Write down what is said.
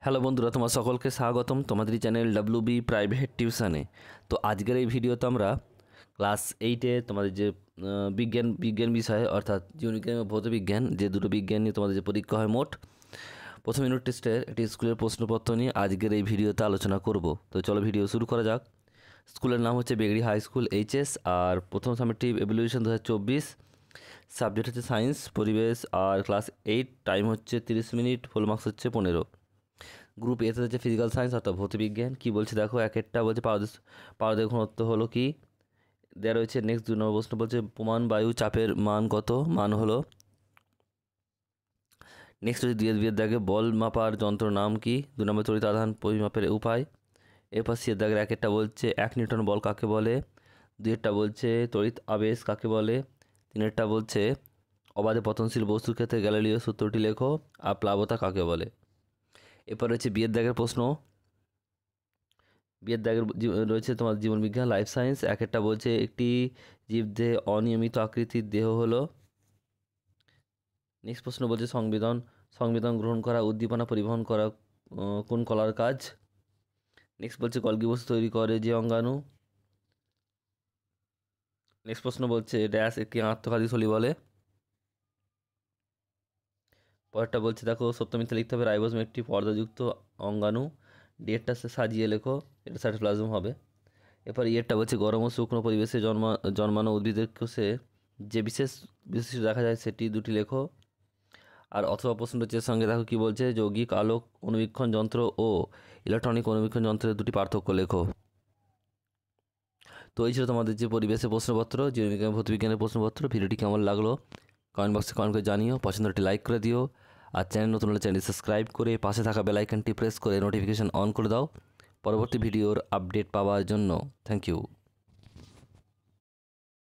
Hello বন্ধুরা, তোমার সকলকে স্বাগতম তোমাদের চ্যানেল ডাব্লিউবি প্রাইভেট টিউশনে। তো আজকের এই ভিডিওতে আমরা ক্লাস 8-এ তোমাদের যে বিজ্ঞান বিষয় অর্থাৎ জীববিজ্ঞান এবং ভৌতবিজ্ঞান, যে দুটো বিজ্ঞান নিয়ে তোমাদের যে পরীক্ষা হয় মোট, প্রথম ইউনিট টেস্টের একটি স্কুলের প্রশ্নপত্র নিয়ে আজকের এই ভিডিওতে আলোচনা করব। তো চলো ভিডিও শুরু করা যাক। স্কুলের নাম হচ্ছে বেগড়ি হাই স্কুল এইচএস, আর প্রথম সামেটিভ এভ্যালুয়েশন 2024, সাবজেক্ট হচ্ছে সায়েন্স পরিবেশ, আর ক্লাস 8, টাইম হচ্ছে 30 মিনিট, ফুল মার্কস হচ্ছে 15। গ্রুপ এতে হচ্ছে ফিজিক্যাল সায়েন্স অর্থাৎ ভৌতবিজ্ঞান। কী বলছে দেখো, এক একটা বলছে পারদের ঘনত্ব হলো কি দেওয়া রয়েছে। নেক্সট 2 নম্বর প্রশ্ন বলছে প্রমাণ বায়ু চাপের মান কত, মান হলো। নেক্সট হচ্ছে দুয়ের দাগে বল মাপার যন্ত্র নাম কি। 2 নম্বর তড়িৎ আধান পরিমাপের উপায়। এরপর সিয়ের দাগের এক একটা বলছে 1 নিউটন বল কাকে বলে। 2-এরটা বলছে তড়িৎ আবেশ কাকে বলে। 3-এরটা বলছে অবাধে পতনশীল বস্তুর ক্ষেত্রে গ্যালিলিও সূত্রটি লেখো। আর প্লাবতা কাকে বলে। এরপর রয়েছে বিয়ের দাগের প্রশ্ন। বিয়ের দাগের রয়েছে তোমার জীবনবিজ্ঞান লাইফ সায়েন্স। এক একটা বলছে একটি জীবদেহে অনিয়মিত আকৃতির দেহ হলো। নেক্সট প্রশ্ন বলছে সংবেদন গ্রহণ করা, উদ্দীপনা পরিবহন করা কোন কলার কাজ। নেক্সট বলছে গলগি বস্তু তৈরি করে যে অঙ্গাণু। নেক্সট প্রশ্ন বলছে ড্যাশ একটি আত্মঘাতী থলি বলে। পরেরটা বলছে দেখো সত্য মিথ্যা লিখতে হবে। রাইবোসোম একটি পর্দাযুক্ত অঙ্গাণু। ডেটটা সাজিয়ে লেখো, এটা সাইটোপ্লাজম হবে। এরপর ইয়েরটা বলছে গরম ও শুকনো পরিবেশে জন্মানো উদ্ভিদের কোষে যে বিশেষ বৈশিষ্ট্য দেখা যায় সেটি দুটি লেখো। আর অথবা প্রশ্নটির সঙ্গে দেখো কি বলছে, যৌগিক আলোক অনুবীক্ষণ যন্ত্র ও ইলেকট্রনিক অনুবীক্ষণ যন্ত্রের দুটি পার্থক্য লেখো। তো এই ছিল তোমাদের যে পরিবেশের প্রশ্নপত্র, জীববিজ্ঞান ভৌতবিজ্ঞানের প্রশ্নপত্র। ভিডিওটি কেমন লাগলো কমেন্ট বক্সে কমেন্ট করে জানিও। পছন্দটি লাইক করে দিও, আর চ্যানেল নতুন হলে চ্যানেলটি সাবস্ক্রাইব করে পাশে থাকা বেল আইকনটি প্রেস করে নোটিফিকেশন অন করে দাও পরবর্তী ভিডিওর আপডেট পাওয়ার জন্য। Thank you.